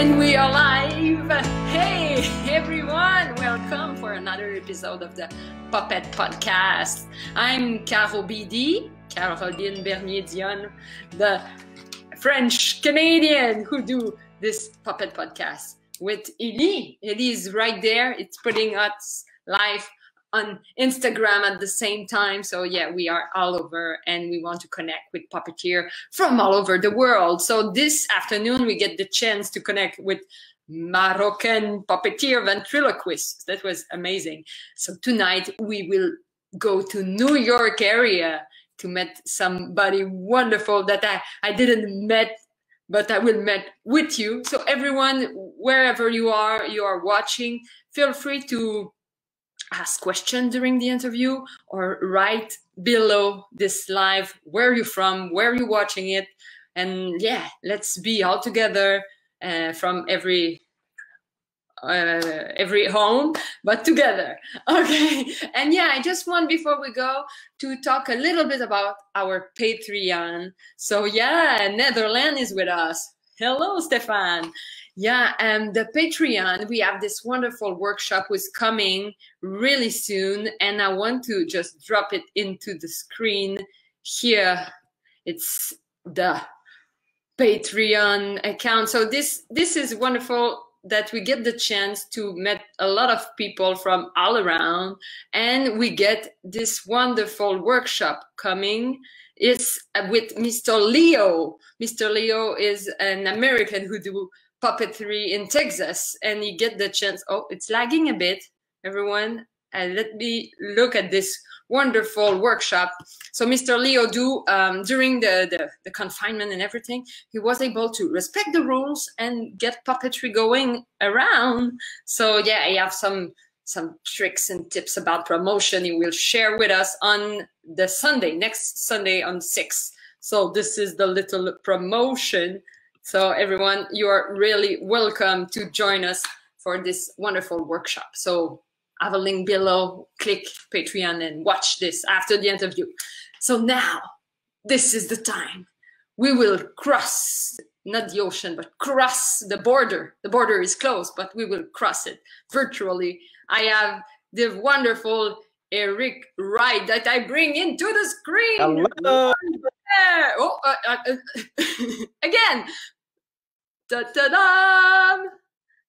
And we are live! Hey everyone! Welcome for another episode of the Puppet Podcast. I'm Caro BD, Caroline Bernier-Dionne, the French-Canadian who do this Puppet Podcast with Ellie. Ellie right there. It's putting us live on Instagram at the same time. So yeah, we are all over and we want to connect with Puppeteer from all over the world. So this afternoon we get the chance to connect with Moroccan Puppeteer ventriloquist. That was amazing. So tonight we will go to New York area to meet somebody wonderful that I didn't met, but I will meet with you. So everyone, wherever you are watching, feel free to ask questions during the interview or write below this live where you're from, where you're watching it. And yeah, let's be all together from every home, but together. Okay. And yeah, I just want, before we go, to talk a little bit about our Patreon. So yeah, Netherlands is with us. Hello, Stefan. Yeah, and the Patreon, we have this wonderful workshop was coming really soon, and I want to just drop it into the screen here. It's the Patreon account. So this is wonderful that we get the chance to meet a lot of people from all around, and we get this wonderful workshop coming. It's with Mr. Leo. Mr. Leo is an American who do puppetry in Texas, and you get the chance. Oh, it's lagging a bit, everyone. Let me look at this wonderful workshop. So Mr. Leo do during the confinement and everything, he was able to respect the rules and get puppetry going around. So yeah, I have some tricks and tips about promotion he will share with us on the Sunday, next Sunday on 6th. So this is the little promotion. So everyone, you are really welcome to join us for this wonderful workshop. So I have a link below, click Patreon and watch this after the interview. So now, this is the time. We will cross, not the ocean, but cross the border. The border is closed, but we will cross it virtually. I have the wonderful Eric Wright that I bring into the screen. Hello. Oh, again. Da-da-dam.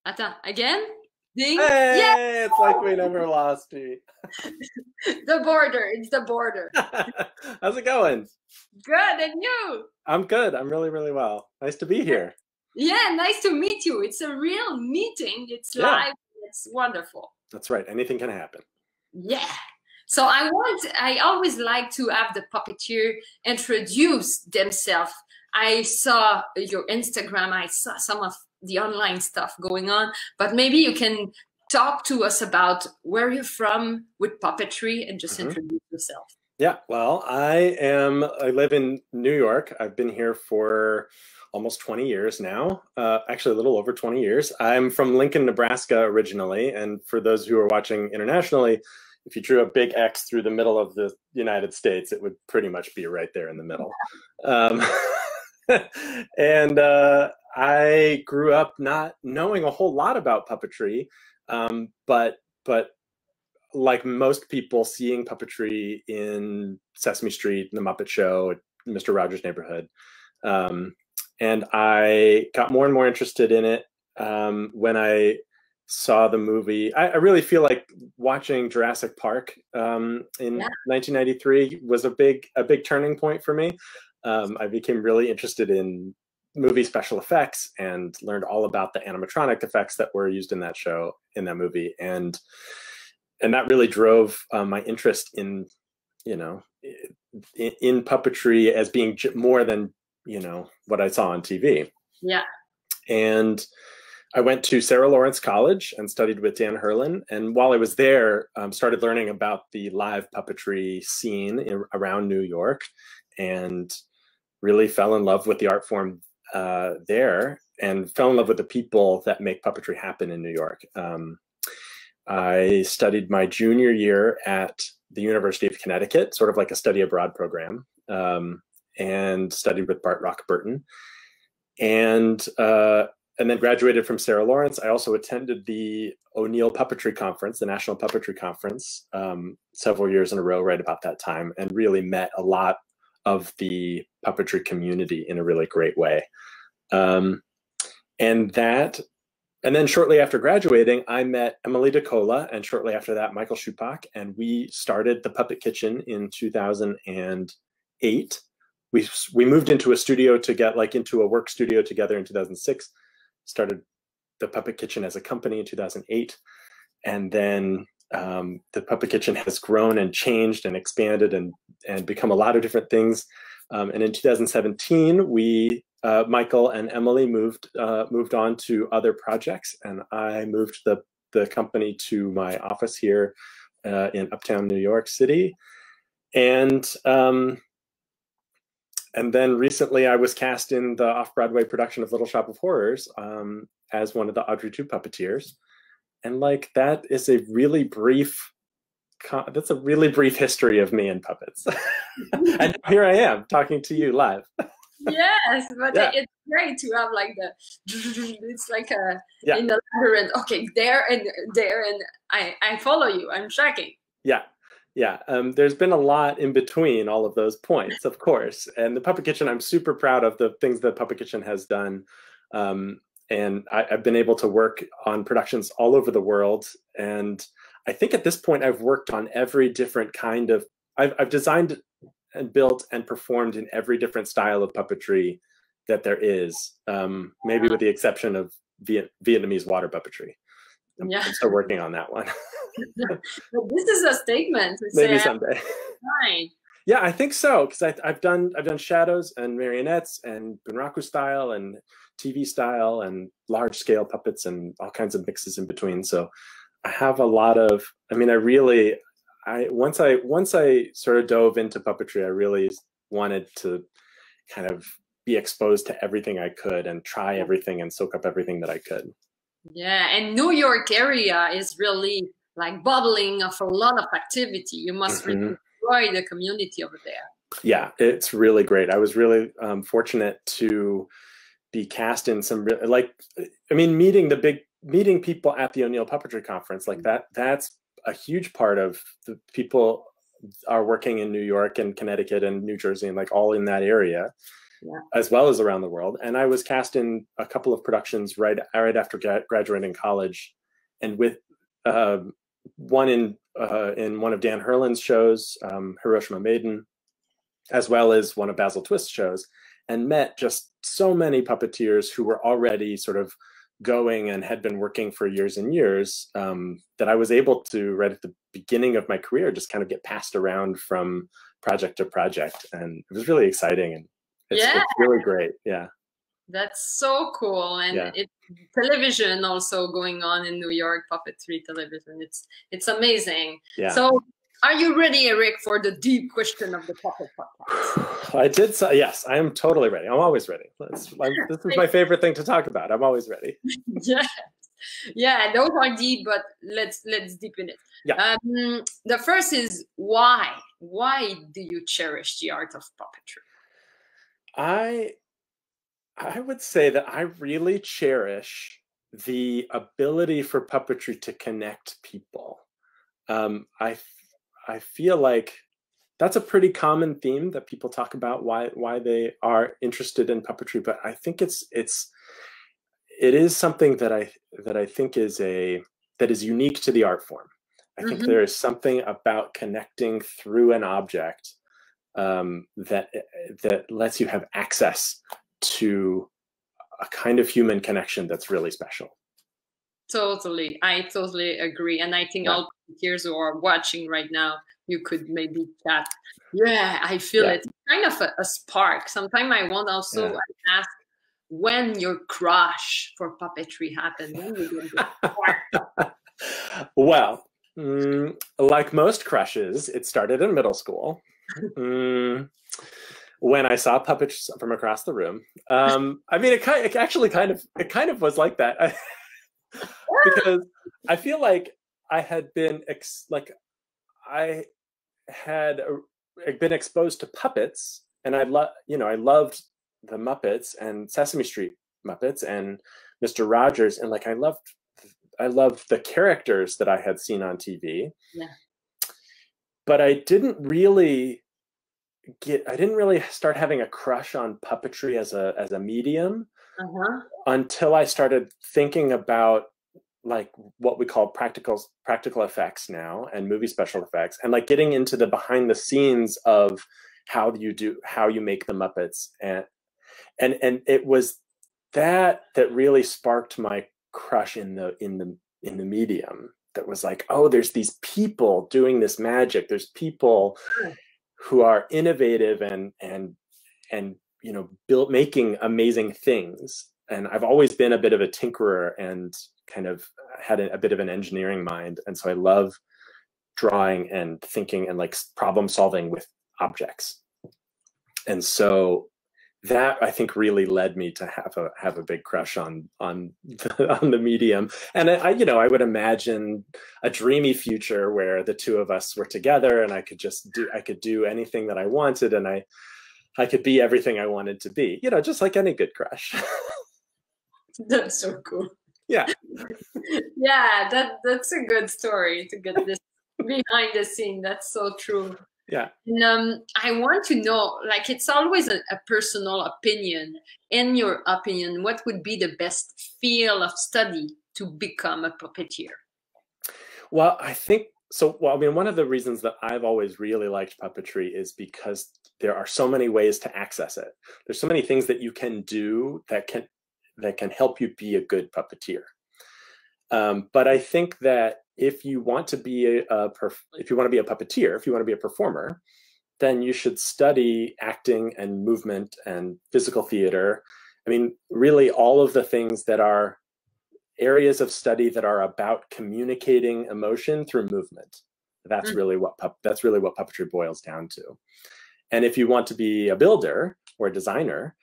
Attends, again. Ding. Hey, yeah. It's like we never lost you. The border. It's the border. How's it going? Good. And you? I'm good. I'm really, really well. Nice to be here. Yeah, nice to meet you. It's a real meeting. It's live. It's wonderful. That's right. Anything can happen. Yeah. So I always like to have the puppeteer introduce themselves. I saw your Instagram. I saw some of the online stuff going on, but maybe you can talk to us about where you're from with puppetry and just introduce yourself. Yeah, well, I live in New York. I've been here for almost 20 years now, actually a little over 20 years. I'm from Lincoln, Nebraska originally, and for those who are watching internationally, if you drew a big X through the middle of the United States, it would pretty much be right there in the middle. And I grew up not knowing a whole lot about puppetry, but like most people, seeing puppetry in Sesame Street, The Muppet Show, Mr. Rogers' Neighborhood. And I got more and more interested in it when I saw the movie. I really feel like watching Jurassic Park in 1993 was a big turning point for me. I became really interested in movie special effects and learned all about the animatronic effects that were used in that show, in that movie, and that really drove my interest in puppetry as being more than what I saw on TV. Yeah. And I went to Sarah Lawrence College and studied with Dan Herlin. And while I was there, started learning about the live puppetry scene around New York, and really fell in love with the art form there, and fell in love with the people that make puppetry happen in New York. I studied my junior year at the University of Connecticut, sort of like a study abroad program, and studied with Bart Rock Burton. And then graduated from Sarah Lawrence. I also attended the O'Neill Puppetry Conference, the National Puppetry Conference, several years in a row right about that time, and really met a lot of the puppetry community in a really great way. And then shortly after graduating, I met Emily DeCola, and shortly after that, Michael Schupak, and we started the Puppet Kitchen in 2008. We moved into a studio to get into a work studio together in 2006, started the Puppet Kitchen as a company in 2008. And then the Puppet Kitchen has grown and changed and expanded and become a lot of different things. And in 2017, Michael and Emily moved on to other projects, and I moved the company to my office here in Uptown New York City. And then recently I was cast in the off-Broadway production of Little Shop of Horrors as one of the Audrey II puppeteers. And that is a really brief history of me and puppets. And here I am talking to you live. Yes, but yeah. It's great to have it's like in the labyrinth. Okay, there and there, and I follow you. I'm tracking. Yeah. There's been a lot in between all of those points, of course. And the Puppet Kitchen, I'm super proud of the things the Puppet Kitchen has done. And I've been able to work on productions all over the world. And I think at this point, I've worked on every different kind of, I've designed and built and performed in every different style of puppetry that there is, maybe with the exception of Vietnamese water puppetry. I'm still working on that one. But this is a statement. Maybe someday. Right. Yeah, I think so, because I've done shadows and marionettes and bunraku style and TV style and large scale puppets and all kinds of mixes in between. So I have a lot of. I mean, once I sort of dove into puppetry, I really wanted to kind of be exposed to everything I could and try everything and soak up everything that I could. Yeah, and New York area is really bubbling of a lot of activity. You must really enjoy the community over there. Yeah, it's really great. I was really fortunate to be cast in some meeting people at the O'Neill Puppetry Conference that's a huge part of the people are working in New York and Connecticut and New Jersey and all in that area, as well as around the world. And I was cast in a couple of productions right after graduating college, and with one in one of Dan Hurlin's shows, Hiroshima Maiden, as well as one of Basil Twist's shows, and met just so many puppeteers who were already sort of going and had been working for years and years, that I was able to, right at the beginning of my career, just kind of get passed around from project to project. And it was really exciting, and it's really great. Yeah. That's so cool. And it's television also going on in New York, puppetry television. It's amazing. Yeah. So are you ready, Eric, for the deep question of the Puppet Podcast? I did say, yes, I am totally ready. I'm always ready. This is my favorite thing to talk about. I'm always ready. Yeah, those are deep, but let's deepen it. Yeah. The first is why? Why do you cherish the art of puppetry? I would say that I really cherish the ability for puppetry to connect people. I feel like that's a pretty common theme that people talk about why they are interested in puppetry, but I think it is something that I think is unique to the art form. I think there is something about connecting through an object that lets you have access to a kind of human connection that's really special. Totally. I totally agree. And I think all puppeteers who are watching right now, you could maybe chat. Yeah, I feel it. Kind of a spark. Sometimes I want also ask when your crush for puppetry happened. When you get the spark? Well, like most crushes, it started in middle school. When I saw puppets from across the room. I mean, it actually kind of was like that. Because I feel like I had been exposed to puppets, and I loved the Muppets and Sesame Street Muppets and Mr. Rogers, and like I loved the characters that I had seen on TV. Yeah. But I didn't really start having a crush on puppetry as a medium until I started thinking about like what we call practical effects now, and movie special effects, and like getting into the behind the scenes of how you make the Muppets, and it was that really sparked my crush in the medium. That was like, oh, there's these people doing this magic. There's people who are innovative and making amazing things. And I've always been a bit of a tinkerer and kind of had a bit of an engineering mind. And so I love drawing and thinking and like problem solving with objects. And so that I think really led me to have a big crush on the medium. And I would imagine a dreamy future where the two of us were together, and I could do anything that I wanted, and I could be everything I wanted to be, just like any good crush. That's so cool. Yeah. Yeah, that's a good story to get this behind the scene. That's so true. Yeah. And I want to know, like, it's always a personal opinion. In your opinion, what would be the best field of study to become a puppeteer? Well, I think so. Well, I mean, one of the reasons that I've always really liked puppetry is because there are so many ways to access it. There's so many things that you can do that can help you be a good puppeteer. But I think that if you want to be a puppeteer, if you want to be a performer, then you should study acting and movement and physical theater. I mean, really all of the things that are areas of study that are about communicating emotion through movement. That's really what puppetry boils down to. And if you want to be a builder or a designer,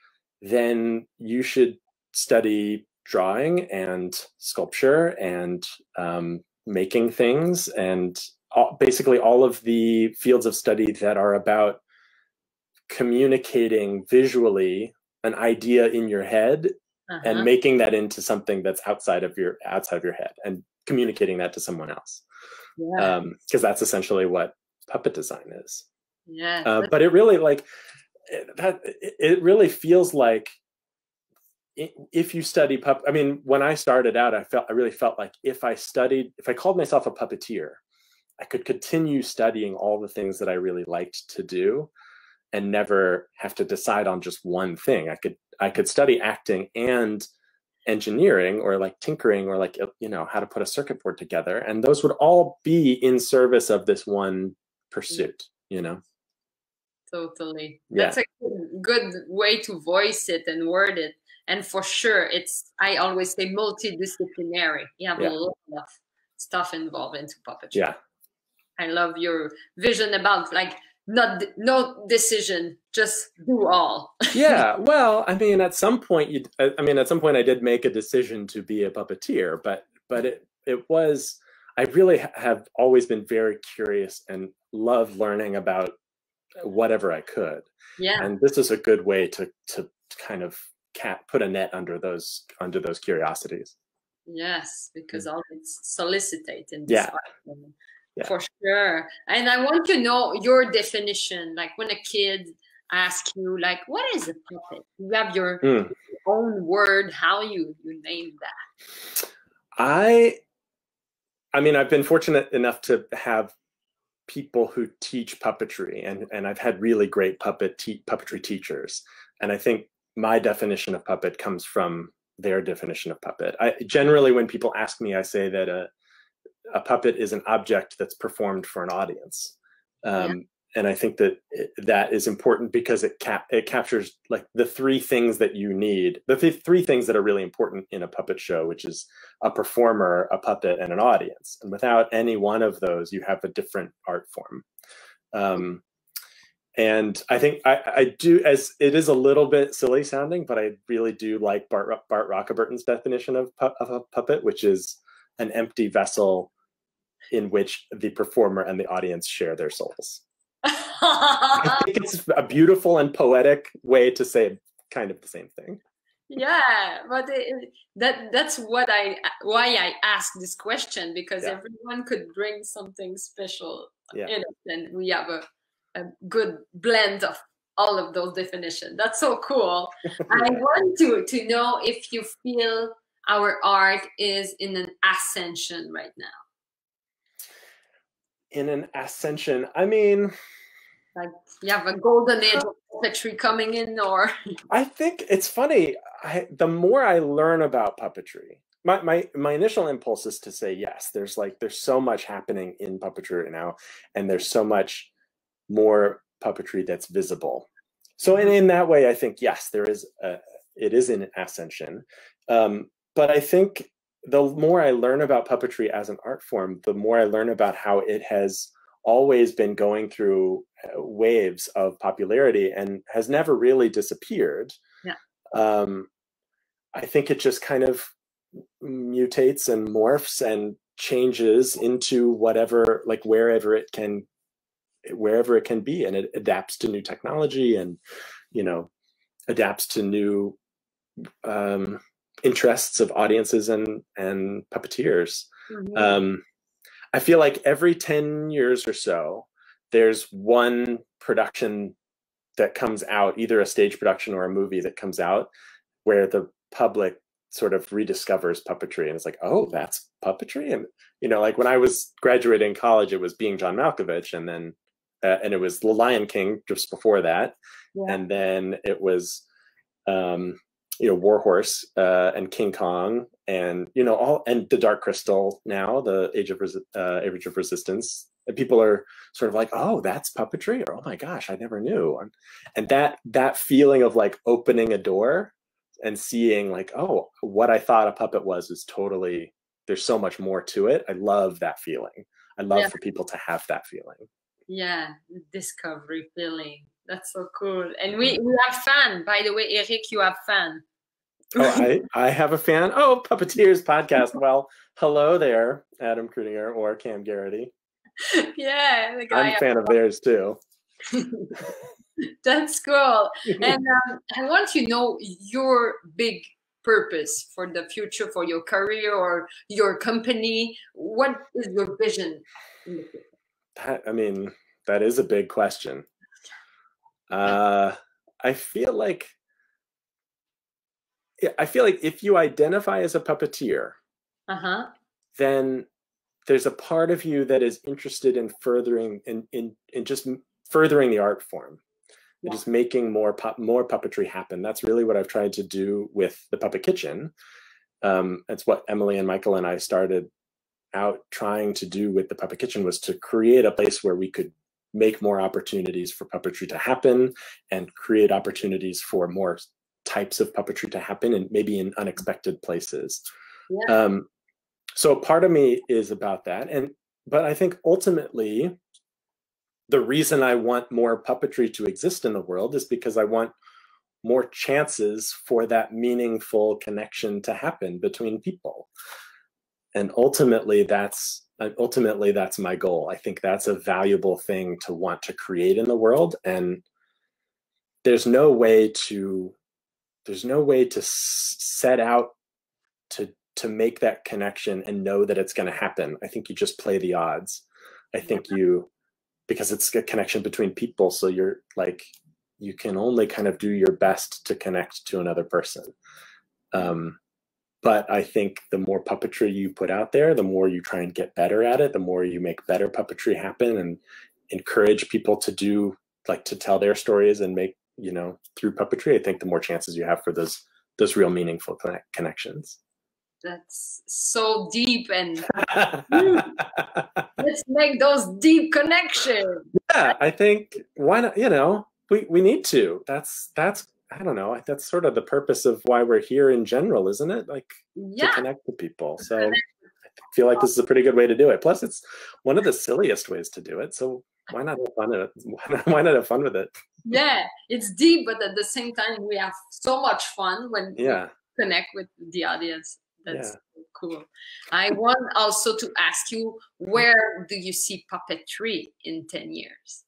then you should study drawing and sculpture and making things, and basically all of the fields of study that are about communicating visually an idea in your head and making that into something that's outside of your head and communicating that to someone else. Yeah. Because that's essentially what puppet design is. Yeah. But it really it really feels like if you study I mean, when I started out, I really felt like if I called myself a puppeteer, I could continue studying all the things that I really liked to do and never have to decide on just one thing. I could study acting and engineering, or like tinkering, or like, how to put a circuit board together. And those would all be in service of this one pursuit, Totally. Yeah. That's a good way to voice it and word it. And for sure, I always say multidisciplinary. You have a lot of stuff involved into puppetry. Yeah. I love your vision about like no decision, just do all. Yeah. Well, I mean, at some point I did make a decision to be a puppeteer, but it was, I really have always been very curious and love learning about whatever I could. Yeah. And this is a good way to kind of put a net under those curiosities. Yes, because all it's solicited in this art. Yeah. For sure. And I want to know your definition. Like when a kid asks you, like, what is a puppet? You have your own word, how you name that. I mean, I've been fortunate enough to have people who teach puppetry, and I've had really great puppetry teachers. And I think my definition of puppet comes from their definition of puppet. Generally, when people ask me, I say that a puppet is an object that's performed for an audience. And I think that is important because it captures like the three things that you need, the three things that are really important in a puppet show, which is a performer, a puppet, and an audience. And without any one of those, you have a different art form. And I think I do, as it is a little bit silly sounding, but I really do like Bart Rockaburton's definition of a puppet, which is an empty vessel in which the performer and the audience share their souls. I think it's a beautiful and poetic way to say kind of the same thing. Yeah, but that's why I asked this question, because everyone could bring something special in it, and we have a good blend of all of those definitions. That's so cool. I want to know if you feel our art is in an ascension right now. In an ascension, I mean, like you have a golden age of puppetry coming in, or I think it's funny. The more I learn about puppetry, my initial impulse is to say yes. There's so much happening in puppetry right now, and there's so much more puppetry that's visible. So in that way, I think yes, it is in ascension. But I think the more I learn about puppetry as an art form, the more I learn about how it has always been going through waves of popularity and has never really disappeared. Yeah. I think it just kind of mutates and morphs and changes into whatever, like wherever it can be, and it adapts to new technology and, you know, adapts to new interests of audiences and puppeteers. I feel like every 10 years or so, there's one production that comes out, either a stage production or a movie that comes out, where the public sort of rediscovers puppetry, and it's like, oh, that's puppetry. And, you know, like when I was graduating college, it was Being John Malkovich, and then and it was The Lion King just before that, and then it was you know, Warhorse and King Kong, and, you know, and The Dark Crystal now, the Age of Resistance. And people are sort of like, oh, that's puppetry, or oh my gosh, I never knew. And that feeling of like opening a door and seeing like, oh, what I thought a puppet was is totally, there's so much more to it. I love that feeling. I love for people to have that feeling. Yeah, the discovery feeling. That's so cool. And we have fan, by the way. Eric, you have fan. Oh, I have a fan. Oh, Puppeteers podcast. Well, hello there, Adam Krudinger or Cam Garrity. Yeah, the guy. I'm a fan of theirs too. That's cool. And I want to know your big purpose for the future, for your career or your company. What is your vision in the future? I mean, that is a big question. I feel like if you identify as a puppeteer, then there's a part of you that is interested in furthering in just furthering the art form, and just making more puppetry happen. That's really what I've tried to do with the Puppet Kitchen. That's what Emily and Michael and I started out trying to do with the Puppet Kitchen, was to create a place where we could make more opportunities for puppetry to happen, and create opportunities for more types of puppetry to happen, and maybe in unexpected places. So part of me is about that. But I think ultimately the reason I want more puppetry to exist in the world is because I want more chances for that meaningful connection to happen between people. And ultimately that's my goal. I think that's a valuable thing to want to create in the world. And there's no way to set out to make that connection and know that it's going to happen. I think you just play the odds. I think because it's a connection between people, so you're like, you can only kind of do your best to connect to another person. But I think the more puppetry you put out there, the more you try and get better at it, the more you make better puppetry happen and encourage people to do, like, to tell their stories and make, you know, through puppetry, I think the more chances you have for those real meaningful connections. That's so deep, and let's make those deep connections. Yeah, I think, why not? You know, we need to. That's I don't know. That's sort of the purpose of why we're here in general, isn't it? Like, to connect with people. So I feel like this is a pretty good way to do it. Plus, it's one of the silliest ways to do it. So why not have fun with it? Why not have fun with it? Yeah, it's deep, but at the same time, we have so much fun when we connect with the audience. That's cool. I want also to ask you, where do you see puppetry in 10 years?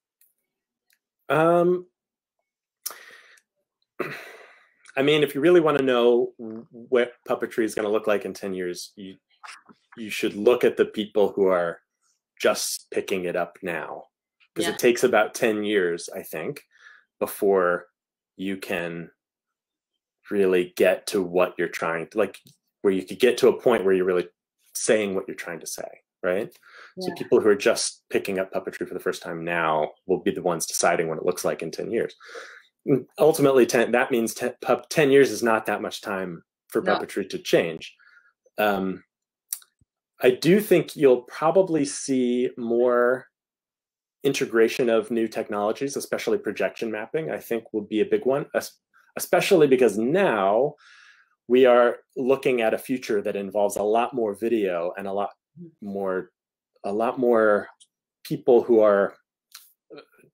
I mean, if you really want to know what puppetry is going to look like in 10 years, you should look at the people who are just picking it up now, because it takes about 10 years, I think, before you can really get to what you're trying to, like, where you could get to a point where you're really saying what you're trying to say, right? So people who are just picking up puppetry for the first time now will be the ones deciding what it looks like in 10 years. Ultimately, that means 10 years is not that much time for puppetry to change. I do think you'll probably see more integration of new technologies, especially projection mapping, I think will be a big one, especially because now we are looking at a future that involves a lot more video and a lot more people who are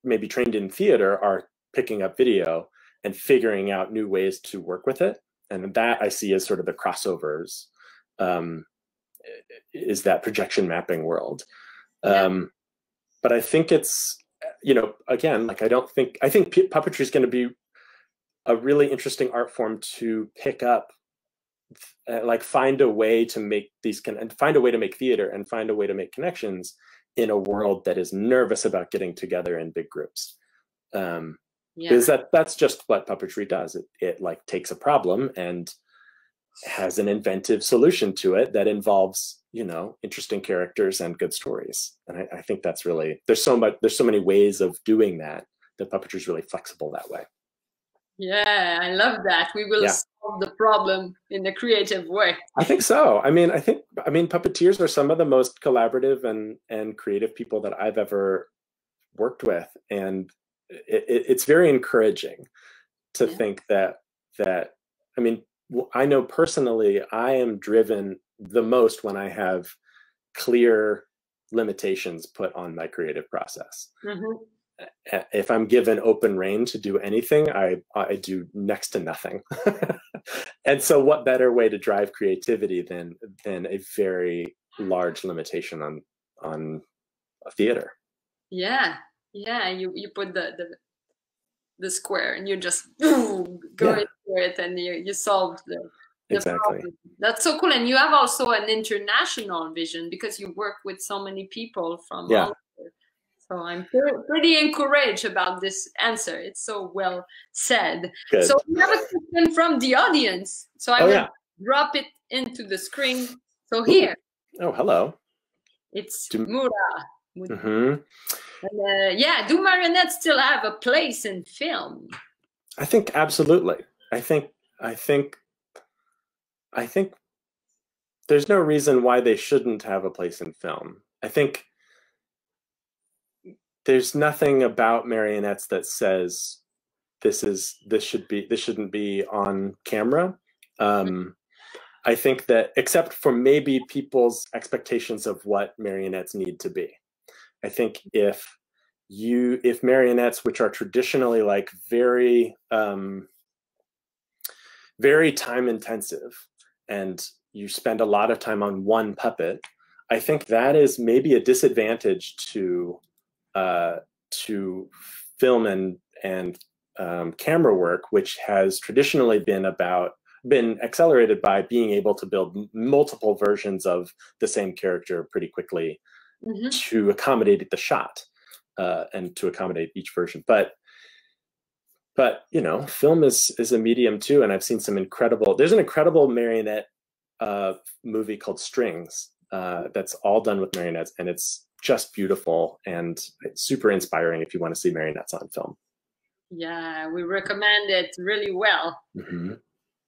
maybe trained in theater are picking up video and figuring out new ways to work with it. And that I see as sort of the crossovers, is that projection mapping world. But I think it's, you know, again, like I think puppetry is going to be a really interesting art form to pick up, like find a way to make these, and find a way to make theater and find a way to make connections in a world that is nervous about getting together in big groups. Because that's just what puppetry does. It like takes a problem and has an inventive solution to it that involves, you know, interesting characters and good stories. And I think that's really, there's so many ways of doing that puppetry is really flexible that way. Yeah, I love that. We will solve the problem in a creative way. I think so. I mean, puppeteers are some of the most collaborative and creative people that I've ever worked with. And it's very encouraging to think that, I mean, I know personally, I am driven the most when I have clear limitations put on my creative process. If I'm given open rein to do anything, I do next to nothing. And so what better way to drive creativity than a very large limitation on a theater? Yeah. You put the square and you just go into it and you solve the problem. That's so cool. And you have also an international vision because you work with so many people from all over. So I'm pretty encouraged about this answer. It's so well said. Good. So we have a question from the audience. So I will drop it into the screen. So here. Oh, hello. It's Mura. And, do marionettes still have a place in film? I think absolutely. I think there's no reason why they shouldn't have a place in film. I think there's nothing about marionettes that says this shouldn't be on camera. I think that, except for maybe people's expectations of what marionettes need to be. I think if marionettes, which are traditionally like very time intensive, and you spend a lot of time on one puppet, I think that is maybe a disadvantage to film and camera work, which has traditionally been accelerated by being able to build multiple versions of the same character pretty quickly to accommodate the shot and to accommodate each version. But you know, film is a medium too, and I've seen some there's an incredible marionette movie called Strings that's all done with marionettes, and it's just beautiful and it's super inspiring if you want to see marionettes on film. Yeah, we recommend it really well.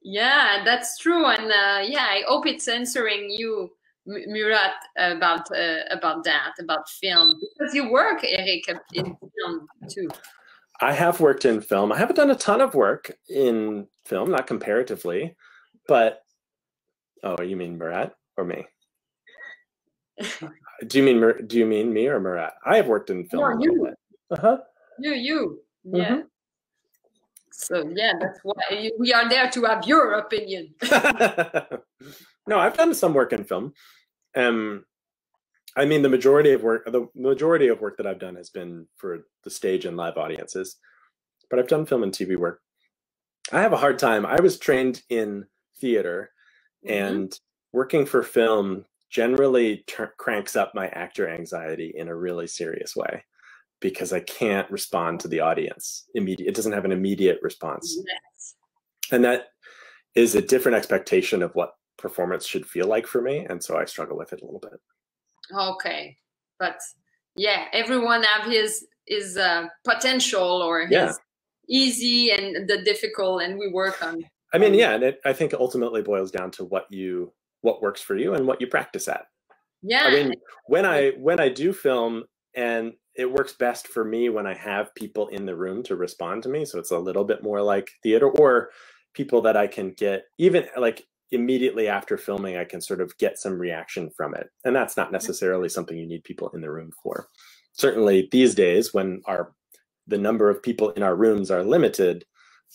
Yeah, that's true. And I hope it's answering you, Murat, about that, about film, because you work, Eric, in film too. I have worked in film. I haven't done a ton of work in film, not comparatively, but you mean Murat or me? Do you mean me or Murat? I have worked in film. No, you. You. Yeah. So yeah, that's why we are there, to have your opinion. No, I've done some work in film. I mean, the majority of work that I've done has been for the stage and live audiences, but I've done film and TV work. I have a hard time. I was trained in theater, and working for film generally cranks up my actor anxiety in a really serious way, because I can't respond to the audience immediately. It doesn't have an immediate response. Yes. And that is a different expectation of what performance should feel like for me. And so I struggle with it a little bit. Okay. But yeah, everyone have his potential or his easy and the difficult, and we work on. I mean, yeah, and I think it ultimately boils down to what works for you and what you practice at. Yeah. I mean, when I do film, and it works best for me when I have people in the room to respond to me. So it's a little bit more like theater, or people that I can get even like immediately after filming, I can sort of get some reaction from it. And that's not necessarily something you need people in the room for. Certainly these days, when the number of people in our rooms are limited,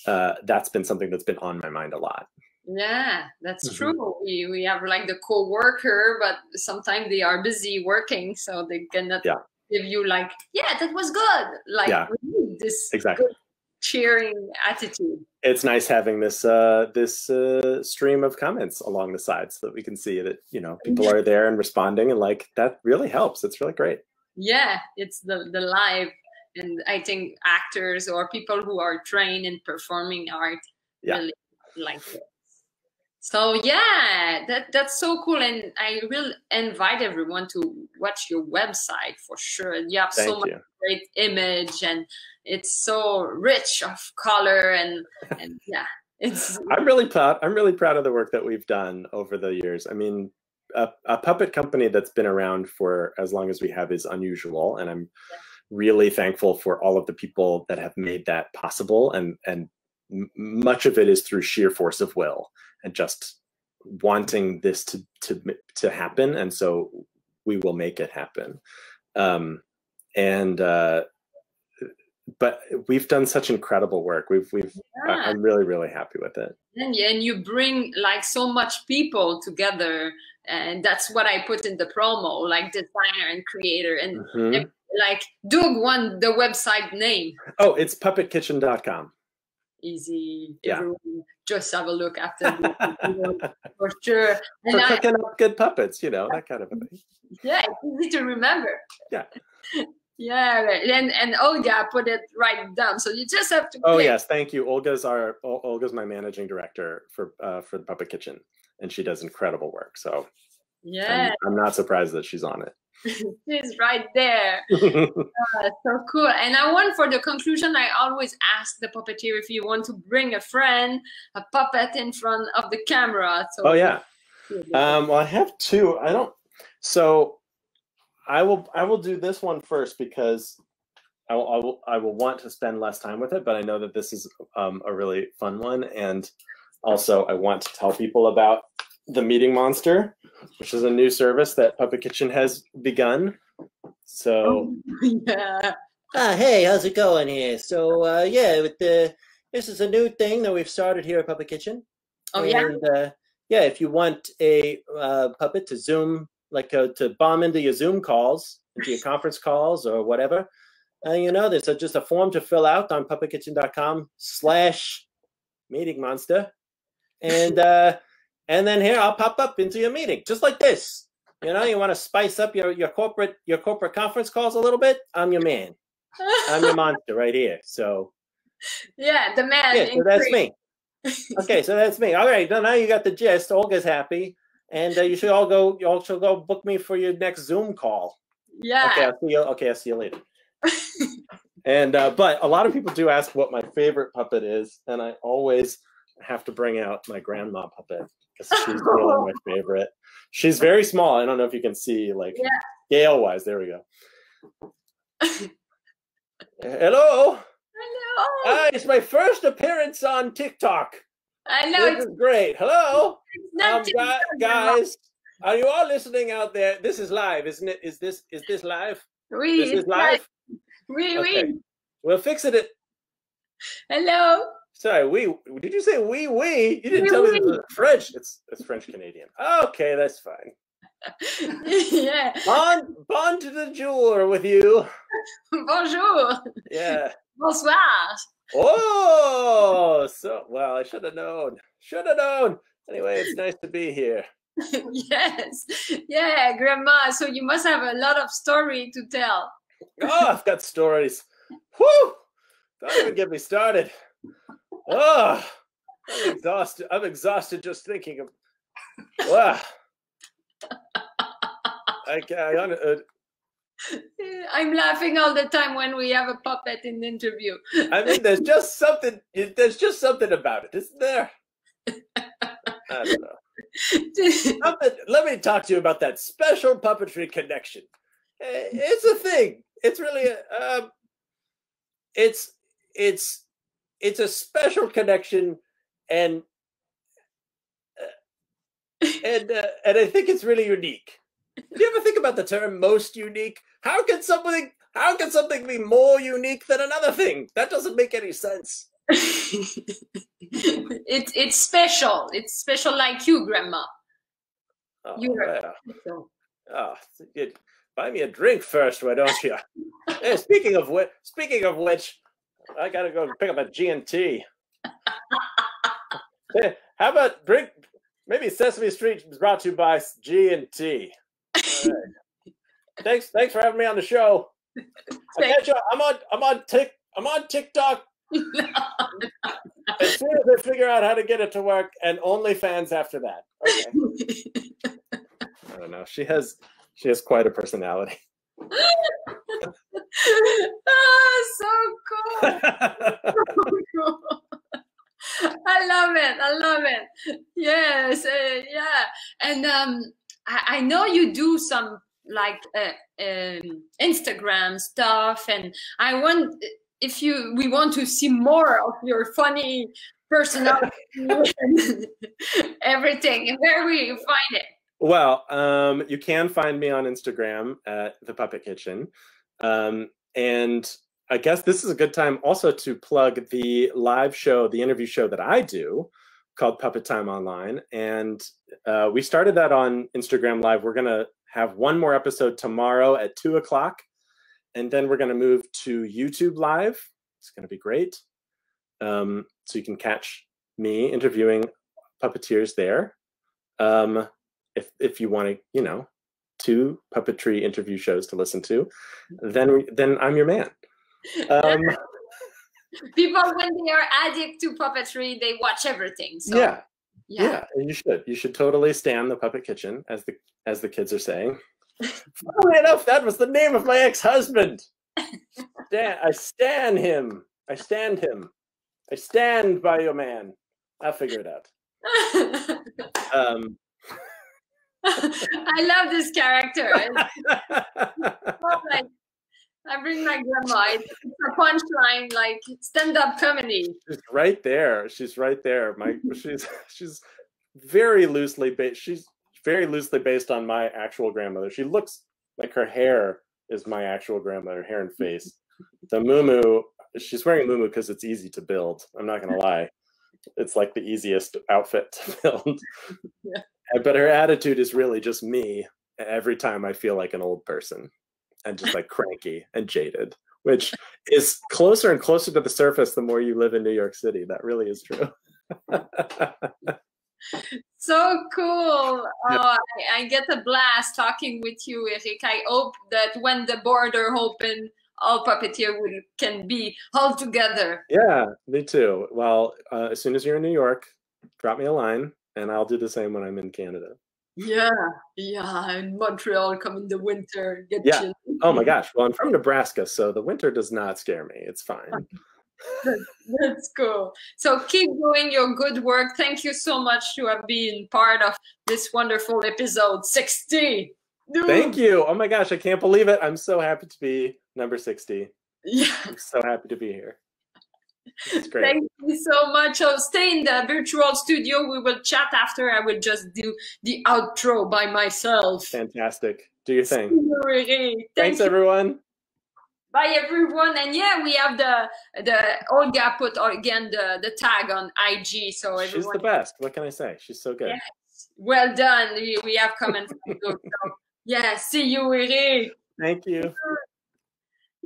that's been something that's been on my mind a lot. Yeah, that's true. We have like the co-worker, but sometimes they are busy working, so they cannot give you like, yeah, that was good. Like we need this good cheering attitude. It's nice having this stream of comments along the side, so that we can see that, you know, people are there and responding, and like that really helps. It's really great. Yeah, it's the live, and I think actors or people who are trained in performing art really like it. So yeah, that's so cool, and I will invite everyone to watch your website for sure. You have so much great image, and it's so rich of color, and yeah, it's. I'm really proud of the work that we've done over the years. I mean, a puppet company that's been around for as long as we have is unusual, and I'm really thankful for all of the people that have made that possible, and much of it is through sheer force of will and just wanting this to happen, and so we will make it happen. But we've done such incredible work. I'm really happy with it. And you bring like so much people together, and that's what I put in the promo, like designer and creator, and like Doug won the website name. Oh, it's puppetkitchen.com. Easy. Everyone just have a look after for sure. And for cooking up good puppets, you know, that kind of a thing. Yeah, it's easy to remember. Yeah. Yeah, and Olga put it right down, so you just have to. Oh yes, thank you. Olga's my managing director for the Puppet Kitchen, and she does incredible work. So yeah, I'm not surprised that she's on it. She's right there. So cool. And I want, for the conclusion, I always ask the puppeteer if you want to bring a friend, a puppet in front of the camera. So well, I have two. So I will do this one first, because I will want to spend less time with it, but I know that this is a really fun one, and also I want to tell people about the Meeting Monster, which is a new service that Puppet Kitchen has begun. So hey, how's it going here? So this is a new thing that we've started here at Puppet Kitchen. If you want a puppet to Zoom, like to bomb into your Zoom calls, into your conference calls or whatever, there's just a form to fill out on puppetkitchen.com/meetingmonster, and then here I'll pop up into your meeting, just like this. You want to spice up your corporate conference calls a little bit? I'm your man. I'm your monster right here. So yeah, the man. Yeah, so that's me. Okay, so that's me. All right, now you got the gist. Olga's happy, and you should all go. You all should go book me for your next Zoom call. Yeah. Okay, I'll see you later. And but a lot of people do ask what my favorite puppet is, and I always have to bring out my grandma puppet, because she's really my favorite. She's very small. I don't know if you can see, like, scale-wise. There we go. Hello. Hi, it's my first appearance on TikTok. I know. This is great. Hello. Guys, are you all listening out there? This is live, isn't it? Is this live? This is live? Oui. We'll fix it. Hello. Sorry, did you say oui? You didn't tell me this was French. It's French Canadian. Okay, that's fine. Yeah. Bon to the jour with you. Bonjour. Yeah. Bonsoir. Oh, so well, I should have known. Should have known. Anyway, it's nice to be here. Yes, yeah, Grandma. So you must have a lot of story to tell. Oh, I've got stories. Whew! Don't even get me started. Oh, I'm exhausted. I'm exhausted just thinking of. Wow. I'm laughing all the time when we have a puppet in the interview. I mean, there's just something. There's just something about it, isn't there? I don't know. Let me talk to you about that special puppetry connection. It's a thing. It's really it's a special connection, and I think it's really unique. Do you ever think about the term "most unique"? How can something be more unique than another thing? That doesn't make any sense. It's special. It's special, like you, Grandma. Oh, yeah. Oh, buy me a drink first, why don't you? Hey, speaking of which, I gotta go pick up a G&T. Hey, how about drink? Maybe Sesame Street is brought to you by G&T. All right. Thanks for having me on the show. I'm on TikTok. As soon as I figure out how to get it to work, and OnlyFans after that. Okay. I don't know. She has quite a personality. Oh, so cool. So cool. I love it. Yes, yeah. And I know you do some like Instagram stuff, and I want we want to see more of your funny personality and everything. Where will you find it? Well, you can find me on Instagram at The Puppet Kitchen. And I guess this is a good time also to plug the live show, the interview show that I do called Puppet Time Online. And we started that on Instagram Live. We're going to have one more episode tomorrow at 2 o'clock. And then we're going to move to YouTube Live. It's going to be great. So you can catch me interviewing puppeteers there. If you want to, 2 puppetry interview shows to listen to, then I'm your man. People, when they are addict to puppetry, they watch everything. So. Yeah, and you should totally stan the Puppet Kitchen, as the kids are saying. Funnily enough, that was the name of my ex-husband. I stand him. I stand him. I stand by your man. I'll figure it out. I love this character. I bring my grandma. It's a punchline, like stand-up comedy. She's right there. She's right there. She's very loosely based. She's very loosely based on my actual grandmother. She looks like her hair is my actual grandmother, hair and face. The muumuu, she's wearing a muumuu because it's easy to build. I'm not gonna lie. It's like the easiest outfit to build. Yeah. But her attitude is really just me every time I feel like an old person and just like cranky and jaded, which is closer and closer to the surface the more you live in New York City. That really is true. So cool. Oh, I get a blast talking with you, Eric. I hope that when the border open, all puppeteer can be all together. Yeah, me too. Well, as soon as you're in New York, drop me a line. And I'll do the same when I'm in Canada. Yeah. In Montreal, come in the winter. Chilly. Oh my gosh. Well, I'm from Nebraska, so the winter does not scare me. It's fine. That's cool. So keep doing your good work. Thank you so much to have been part of this wonderful episode 60. Thank you. Oh my gosh, I can't believe it. I'm so happy to be number 60. Yeah. I'm so happy to be here. It's great. Thank you so much. So stay in the virtual studio. We will chat after. I will just do the outro by myself. Fantastic. Do your thing. Thanks, everyone. Bye, everyone. And yeah, we have the Olga put again the tag on IG. So everyone. She's the best. What can I say? She's so good. Yes. Well done. We have comments. So, yeah. See you, Eric. Thank you.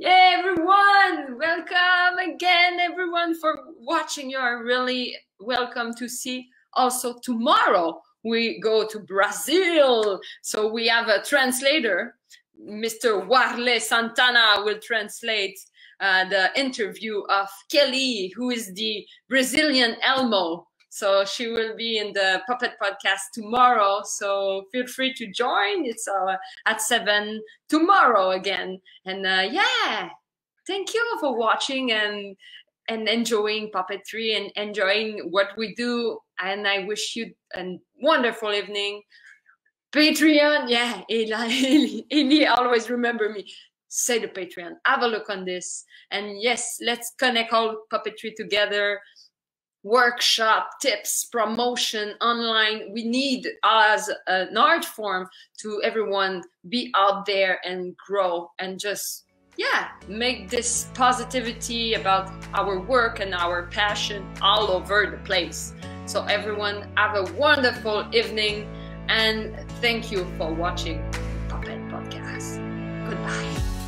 Yeah, everyone, welcome again, everyone, for watching. You're really welcome to see. Also, tomorrow we go to Brazil. So we have a translator. Mr. Warle Santana will translate the interview of Kelly, who is the Brazilian Elmo. So she will be in the Puppet Podcast tomorrow. So feel free to join. It's at 7 tomorrow again. And yeah, thank you for watching and enjoying puppetry and enjoying what we do. And I wish you a wonderful evening. Patreon, yeah, Eli always remember me. Say the Patreon. Have a look on this. And yes, let's connect all puppetry together. Workshop, tips, promotion, online. We need as an art form to everyone be out there and grow and just, yeah, make this positivity about our work and our passion all over the place. So everyone have a wonderful evening and thank you for watching Puppet Podcast. Goodbye.